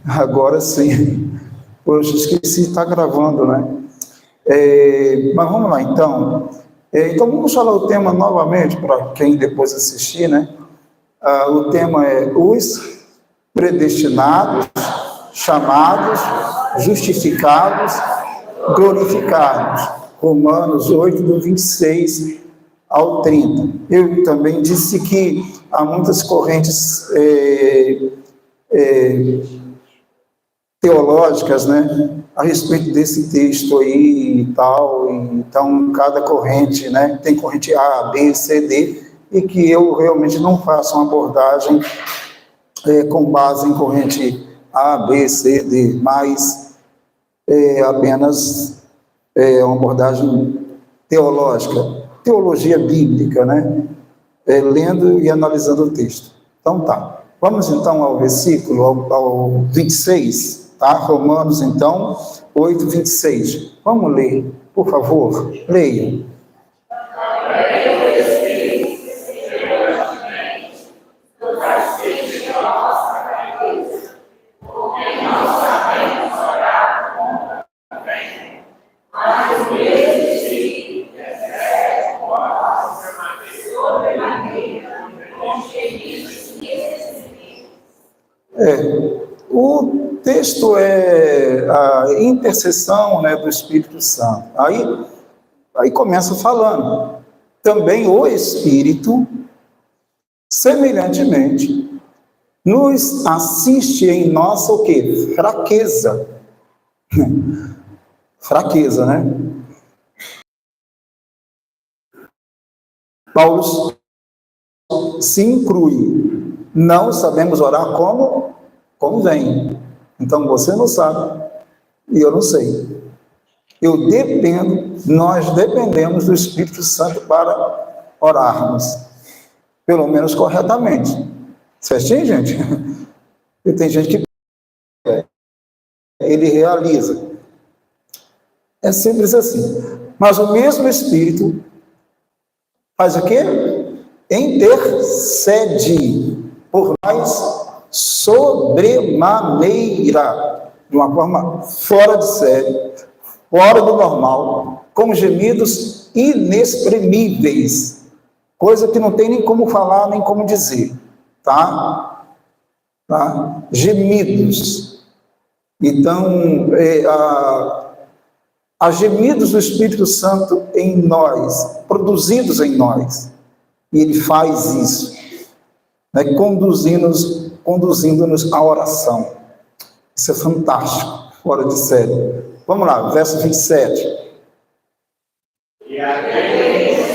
Agora sim. Poxa, esqueci, está gravando, né? Mas vamos lá, então. Então, vamos falar o tema novamente, para quem depois assistir, né? O tema é os predestinados, chamados, justificados, glorificados. Romanos 8, do 26 ao 30. Eu também disse que há muitas correntes teológicas, né, a respeito desse texto aí e tal. Então, cada corrente, né, tem corrente A, B, C, D, e que eu realmente não faço uma abordagem com base em corrente A, B, C, D, mas apenas uma abordagem teológica, teologia bíblica, né, lendo e analisando o texto. Então tá, vamos então ao versículo, ao 26, tá? Romanos então, 8, 26. Vamos ler, por favor, leiam. O texto é a intercessão, né, do Espírito Santo. Aí começa falando. Também o Espírito, semelhantemente, nos assiste em nossa o quê? Fraqueza. Fraqueza, né? Paulo se inclui. Não sabemos orar como convém. Então você não sabe e eu não sei. Eu dependo, nós dependemos do Espírito Santo para orarmos, pelo menos corretamente. Certinho, gente? E tem gente que ele realiza. É simples assim. Mas o mesmo Espírito faz o quê? Intercede por nós sobremaneira, de uma forma fora de série, fora do normal, com gemidos inexprimíveis, coisa que não tem nem como falar, nem como dizer, tá? Gemidos. Então, há gemidos do Espírito Santo em nós, produzidos em nós, e ele faz isso, né, conduzindo-nos à oração. Isso é fantástico, fora de série. Vamos lá, verso 27. E aquele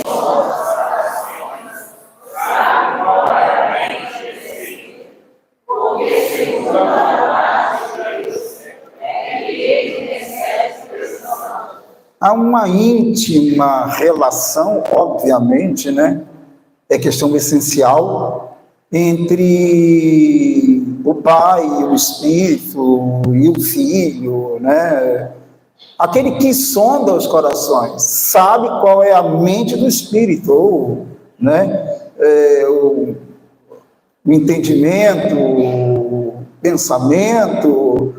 há uma íntima relação, obviamente, né? É questão essencial entre o Pai, o Espírito e o Filho, né? Aquele que sonda os corações, sabe qual é a mente do Espírito, ou, né? O entendimento, o pensamento,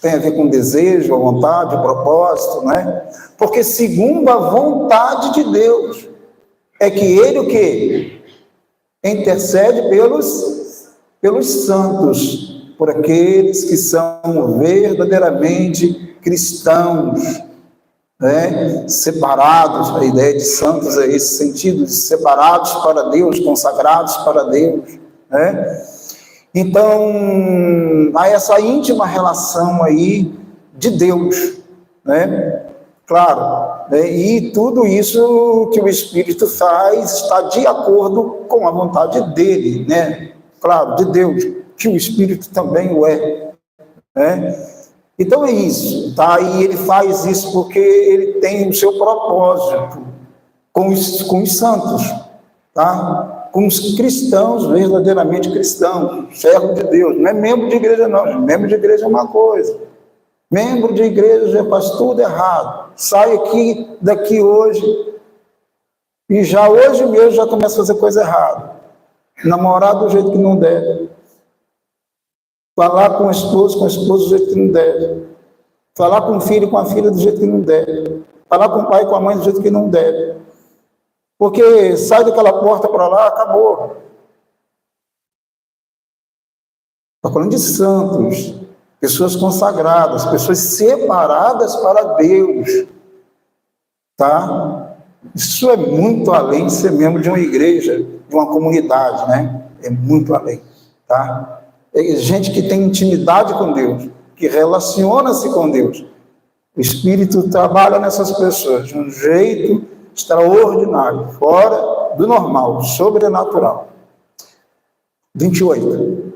tem a ver com desejo, a vontade, o propósito, né? Porque segundo a vontade de Deus, é que ele o quê? Intercede pelos santos, por aqueles que são verdadeiramente cristãos, né? Separados. A ideia de santos é esse sentido, de separados para Deus, consagrados para Deus, né? Então, há essa íntima relação aí de Deus, né? Claro, né? E tudo isso que o Espírito faz está de acordo com a vontade dele, né? Claro, de Deus, que o Espírito também o é, né? Então é isso, tá? E ele faz isso porque ele tem o seu propósito com os santos, tá? Com os cristãos, verdadeiramente cristãos, servo de Deus. Não é membro de igreja, não. Membro de igreja é uma coisa. Membro de igreja já faz tudo errado. Sai daqui hoje, e já hoje mesmo já começa a fazer coisa errada. Namorar do jeito que não deve. Falar com o esposo do jeito que não deve. Falar com o filho, com a filha do jeito que não deve. Falar com o pai, com a mãe do jeito que não deve. Porque sai daquela porta para lá, acabou. Estou falando de santos, pessoas consagradas, pessoas separadas para Deus. Tá? Isso é muito além de ser membro de uma igreja, de uma comunidade, né? É muito além, tá? É gente que tem intimidade com Deus, que relaciona-se com Deus. O Espírito trabalha nessas pessoas de um jeito extraordinário, fora do normal, sobrenatural. 28.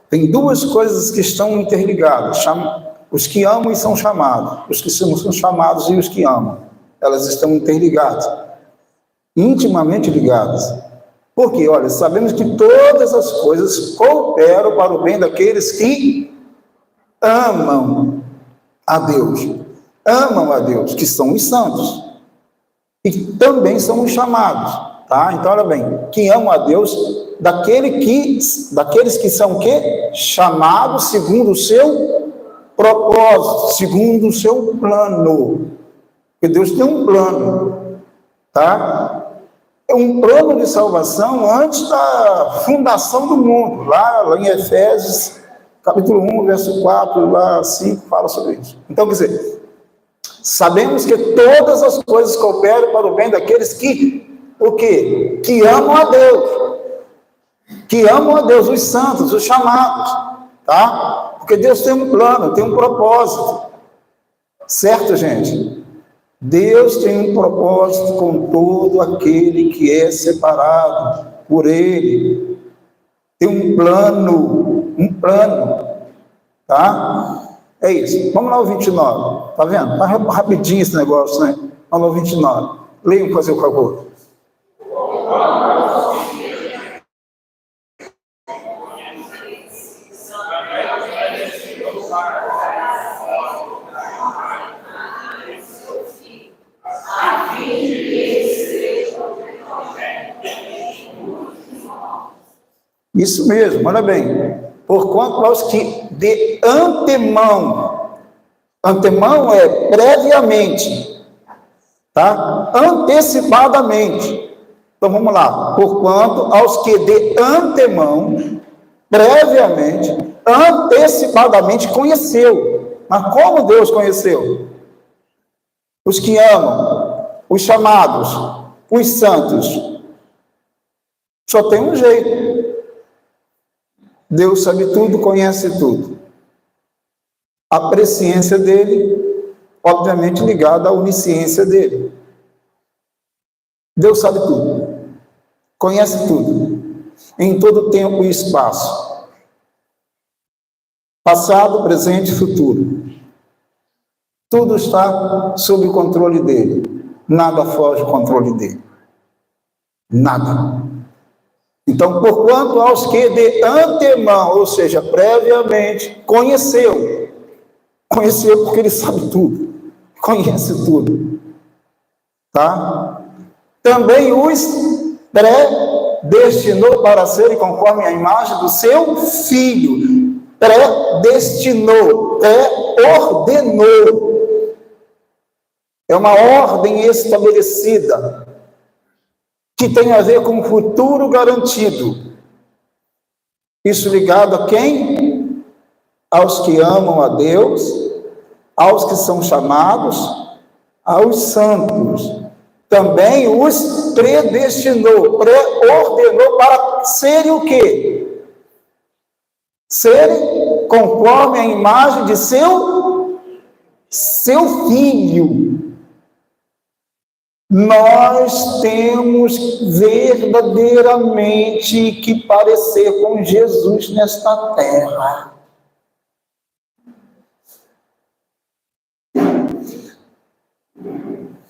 Tem duas coisas que estão interligadas. Os que amam e são chamados. Os que são chamados e os que amam. Elas estão interligadas. Intimamente ligadas. Porque, olha, sabemos que todas as coisas cooperam para o bem daqueles que amam a Deus. Amam a Deus, que são os santos. E também são os chamados. Tá? Então, olha bem, que amam a Deus, daqueles que são o quê? Chamados segundo o seu propósito, segundo o seu plano. Porque Deus tem um plano, tá? É um plano de salvação antes da fundação do mundo. Lá em Efésios, capítulo 1, verso 4, lá 5, fala sobre isso. Então, quer dizer, sabemos que todas as coisas cooperam para o bem daqueles que o quê? Que amam a Deus. Que amam a Deus, os santos, os chamados. Tá? Porque Deus tem um plano, tem um propósito. Certo, gente? Deus tem um propósito com todo aquele que é separado por Ele. Tem um plano. Tá? É isso. Vamos lá ao 29. Tá vendo? Tá rapidinho esse negócio, né? Vamos ao 29. Leiam, por favor. Isso mesmo, olha bem. Porquanto aos que de antemão é previamente, tá? Antecipadamente. Então vamos lá. Porquanto aos que de antemão, previamente, antecipadamente conheceu. Mas como Deus conheceu? Os que amam, os chamados, os santos. Só tem um jeito. Deus sabe tudo, conhece tudo. A presciência dele, obviamente ligada à onisciência dele. Deus sabe tudo, conhece tudo, em todo tempo e espaço. Passado, presente e futuro. Tudo está sob o controle dele. Nada foge do controle dele. Nada. Então, porquanto aos que de antemão, ou seja, previamente, conheceu porque ele sabe tudo, conhece tudo, tá? Também os predestinou para serem conforme a imagem do seu Filho, predestinou, pré-ordenou, é uma ordem estabelecida, que tem a ver com o futuro garantido. Isso ligado a quem? Aos que amam a Deus, aos que são chamados, aos santos. Também os predestinou, pré-ordenou para serem o quê? Serem conforme a imagem de seu Filho. Nós temos verdadeiramente que parecer com Jesus nesta terra.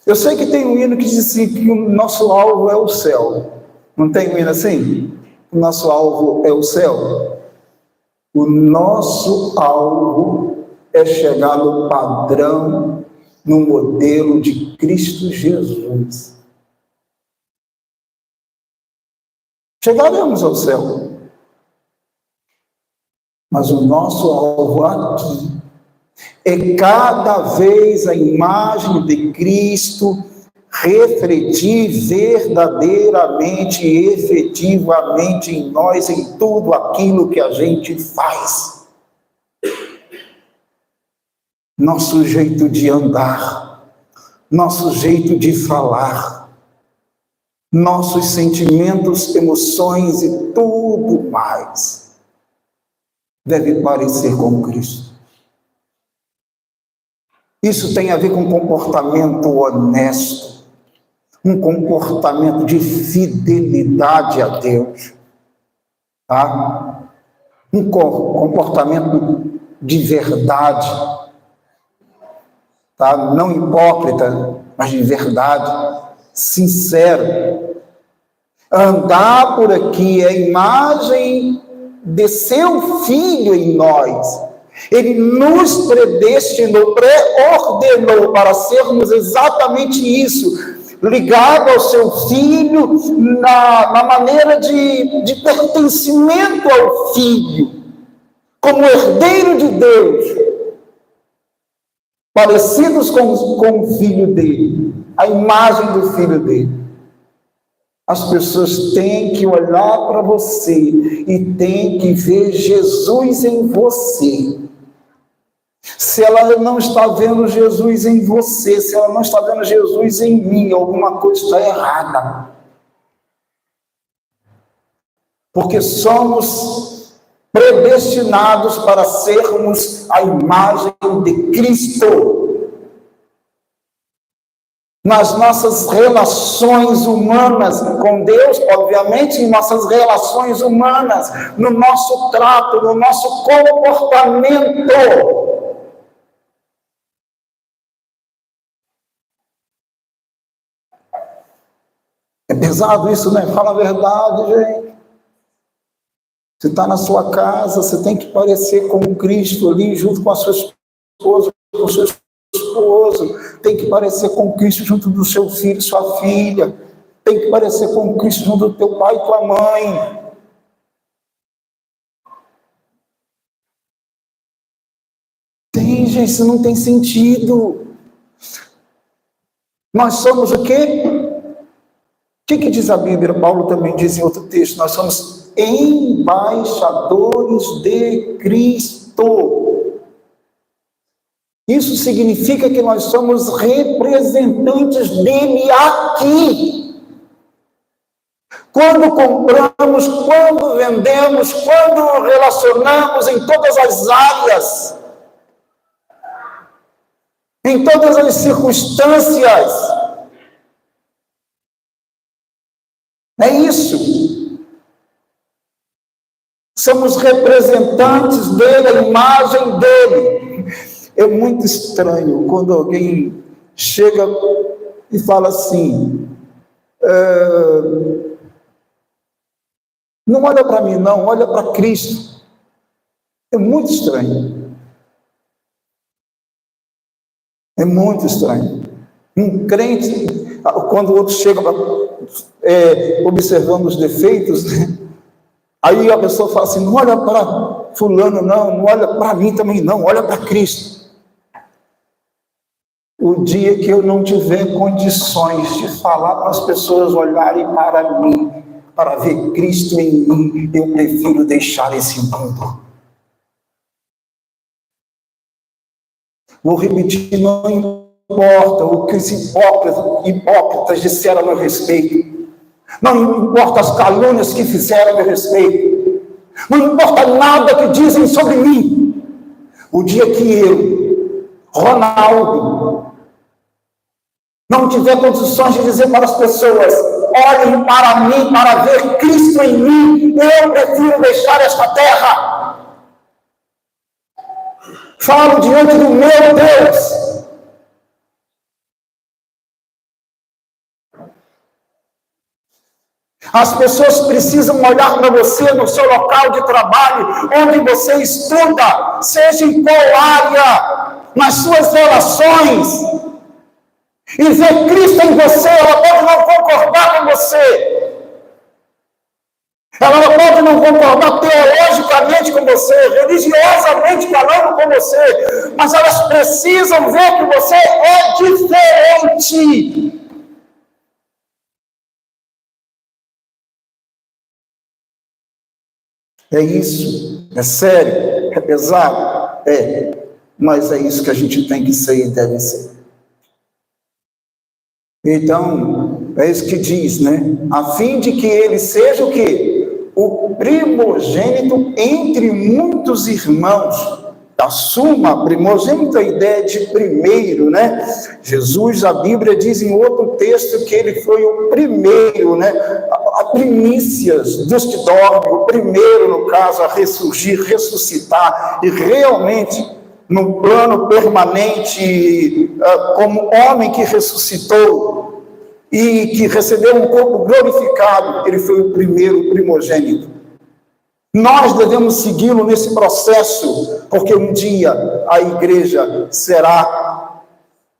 Eu sei que tem um hino que diz assim, que o nosso alvo é o céu. Não tem um hino assim? O nosso alvo é o céu. O nosso alvo é chegar no padrão, no modelo de Cristo Jesus. Chegaremos ao céu. Mas o nosso alvo aqui é cada vez a imagem de Cristo refletir verdadeiramente e efetivamente em nós, em tudo aquilo que a gente faz. Nosso jeito de andar, nosso jeito de falar, nossos sentimentos, emoções e tudo mais deve parecer com Cristo. Isso tem a ver com comportamento honesto, um comportamento de fidelidade a Deus, tá? Um comportamento de verdade, tá? Não hipócrita, mas de verdade, sincero. Andar por aqui é a imagem de seu Filho em nós. Ele nos predestinou, pré-ordenou para sermos exatamente isso, ligado ao seu Filho, na maneira de pertencimento ao Filho, como herdeiro de Deus, parecidos com o Filho dele, a imagem do Filho dele. As pessoas têm que olhar para você e têm que ver Jesus em você. Se ela não está vendo Jesus em você, se ela não está vendo Jesus em mim, alguma coisa está errada. Porque somos predestinados para sermos a imagem de Cristo. Nas nossas relações humanas com Deus, obviamente, em nossas relações humanas, no nosso trato, no nosso comportamento. É pesado isso, né? Fala a verdade, gente. Você está na sua casa, você tem que parecer com Cristo ali, junto com a sua esposa, com o seu esposo, tem que parecer com Cristo junto do seu filho, sua filha, tem que parecer com Cristo junto do teu pai e tua mãe. Tem, gente, isso não tem sentido. Nós somos o quê? O que diz a Bíblia? Paulo também diz em outro texto, nós somos embaixadores de Cristo. Isso significa que nós somos representantes dele aqui. Quando compramos, quando vendemos, quando relacionamos em todas as áreas, em todas as circunstâncias. É isso. Somos representantes dele, a imagem dele. É muito estranho quando alguém chega e fala assim, não olha para mim não, olha para Cristo. É muito estranho. É muito estranho. Um crente, quando o outro chega observando os defeitos, né? Aí a pessoa fala assim, não olha para fulano não olha para mim também não, olha para Cristo. O dia que eu não tiver condições de falar para as pessoas olharem para mim, para ver Cristo em mim, eu prefiro deixar esse mundo. Vou repetir, não importa o que os hipócritas disseram a meu respeito. Não importa as calúnias que fizeram a meu respeito. Não importa nada que dizem sobre mim. O dia que eu, Ronaldo, não tiver condições de dizer para as pessoas, olhem para mim, para ver Cristo em mim, eu prefiro deixar esta terra. Falo diante do meu Deus. As pessoas precisam olhar para você no seu local de trabalho, onde você estuda, seja em qual área, nas suas relações, e ver Cristo em você. Ela pode não concordar com você, ela pode não concordar teologicamente com você, religiosamente falando com você, mas elas precisam ver que você é diferente. É isso, é sério, é pesado, mas é isso que a gente tem que ser e deve ser. Então, é isso que diz, né? A fim de que ele seja o quê? O primogênito entre muitos irmãos. Assuma, primogênito, a ideia de primeiro, né? Jesus, a Bíblia diz em outro texto que ele foi o primeiro, né? A primícias dos que dormem, o primeiro, no caso, a ressurgir, ressuscitar, e realmente, no plano permanente, como homem que ressuscitou e que recebeu um corpo glorificado, ele foi o primeiro primogênito. Nós devemos segui-lo nesse processo, porque um dia a igreja será,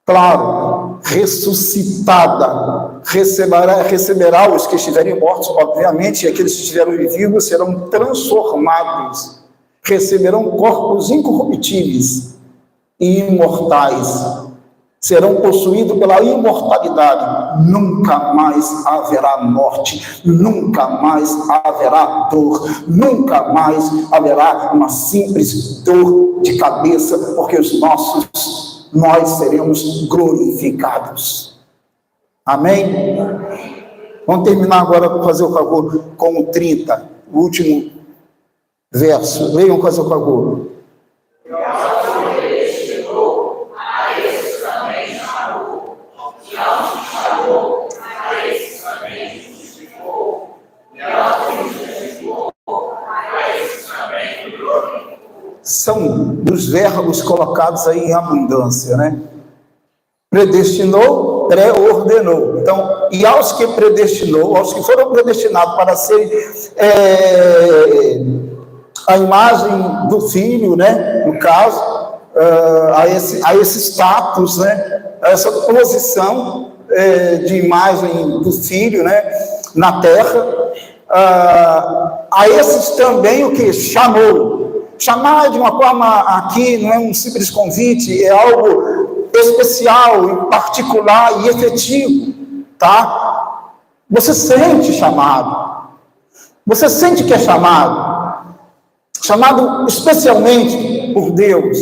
claro, ressuscitada, receberá os que estiverem mortos, obviamente, e aqueles que estiverem vivos serão transformados, receberão corpos incorruptíveis e imortais, serão possuídos pela imortalidade. Nunca mais haverá morte, nunca mais haverá dor, nunca mais haverá uma simples dor de cabeça, porque nós seremos glorificados. Amém? Vamos terminar agora, por fazer o favor, com o 30, o último verso. Leiam, fazer o favor. São dos verbos colocados aí em abundância, né? Predestinou, pré-ordenou. Então, e aos que predestinou, aos que foram predestinados para serem a imagem do filho, né? No caso, a esse status, né? A essa posição de imagem do filho, né? Na terra, a esses também o que chamou. Chamar de uma forma aqui não é um simples convite, é algo especial, particular e efetivo, tá? Você sente chamado, você sente que é chamado especialmente por Deus,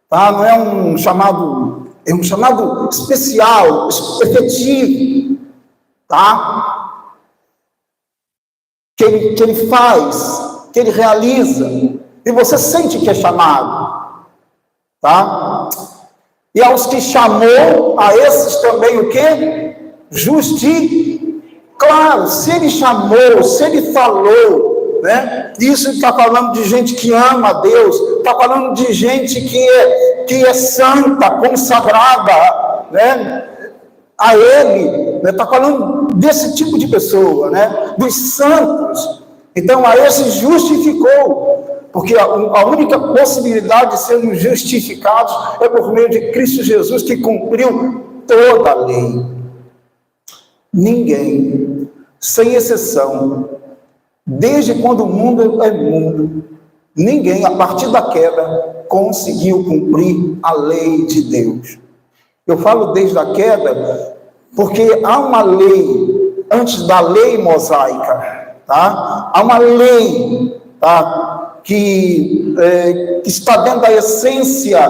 tá? Não é um chamado, é um chamado especial, efetivo, tá? Que ele faz, que ele realiza. E você sente que é chamado, tá? E aos que chamou, a esses também o quê? Claro, se ele chamou, se ele falou, né? Isso está falando de gente que ama a Deus, está falando de gente que é santa, consagrada, né? A ele, está falando desse tipo de pessoa, né? Dos santos. Então, a esses justificou. Porque a única possibilidade de sermos justificados é por meio de Cristo Jesus, que cumpriu toda a lei. Ninguém, sem exceção, desde quando o mundo é mundo, ninguém, a partir da queda, conseguiu cumprir a lei de Deus. Eu falo desde a queda, porque há uma lei, antes da lei mosaica, tá? Há uma lei, tá? Que está dentro da essência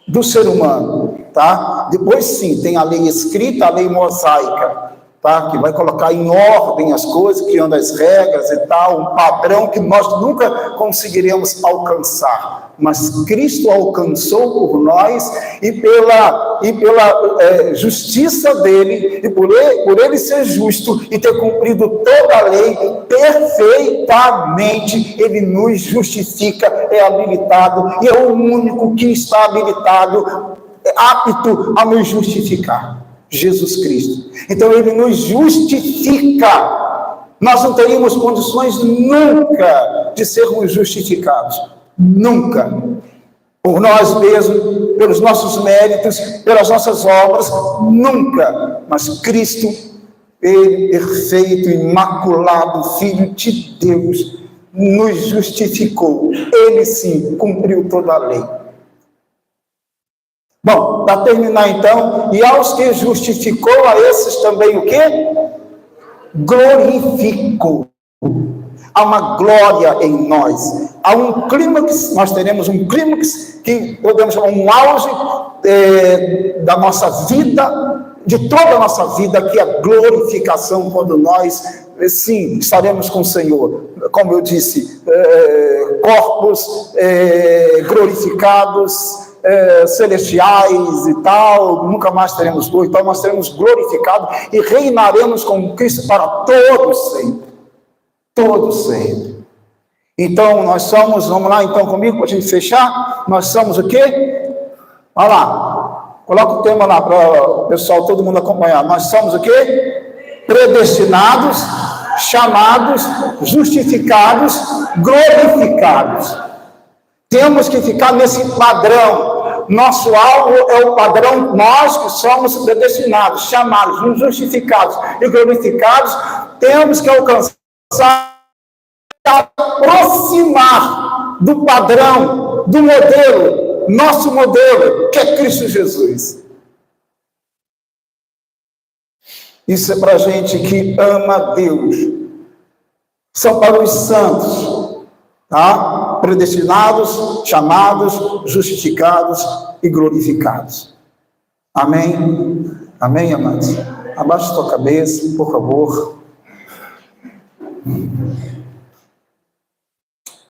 do ser humano, tá? Depois sim, tem a lei escrita, a lei mosaica, tá? Que vai colocar em ordem as coisas, criando as regras e tal, um padrão que nós nunca conseguiremos alcançar, mas Cristo alcançou por nós, e pela justiça dele, e por ele ser justo e ter cumprido toda a lei perfeitamente, ele nos justifica, é habilitado, e é o único que está habilitado, apto a nos justificar. Jesus Cristo. Então ele nos justifica. Nós não teríamos condições nunca de sermos justificados. Nunca. Por nós mesmos, pelos nossos méritos, pelas nossas obras, nunca. Mas Cristo, ele, perfeito, imaculado, Filho de Deus, nos justificou. Ele sim cumpriu toda a lei. Bom, para terminar então, e aos que justificou, a esses também o quê? Glorificou. Há uma glória em nós. Há um clímax, nós teremos um clímax que podemos chamar um auge da nossa vida, de toda a nossa vida, que é a glorificação, quando nós, sim, estaremos com o Senhor. Como eu disse, corpos glorificados, celestiais e tal, nunca mais teremos dor, então nós seremos glorificados e reinaremos com Cristo para todos sempre. Todos sempre. Então nós somos, vamos lá então comigo para a gente fechar, nós somos o quê? Olha lá, coloca o tema lá para o pessoal, todo mundo acompanhar. Nós somos o quê? Predestinados, chamados, justificados, glorificados. Temos que ficar nesse padrão. Nosso alvo é o padrão, nós que somos predestinados, chamados, justificados e glorificados, temos que alcançar, aproximar do padrão, do modelo, nosso modelo, que é Cristo Jesus. Isso é para gente que ama Deus. São para os santos, tá? Predestinados, chamados, justificados e glorificados. Amém? Amém, amados? Abaixe sua cabeça, por favor.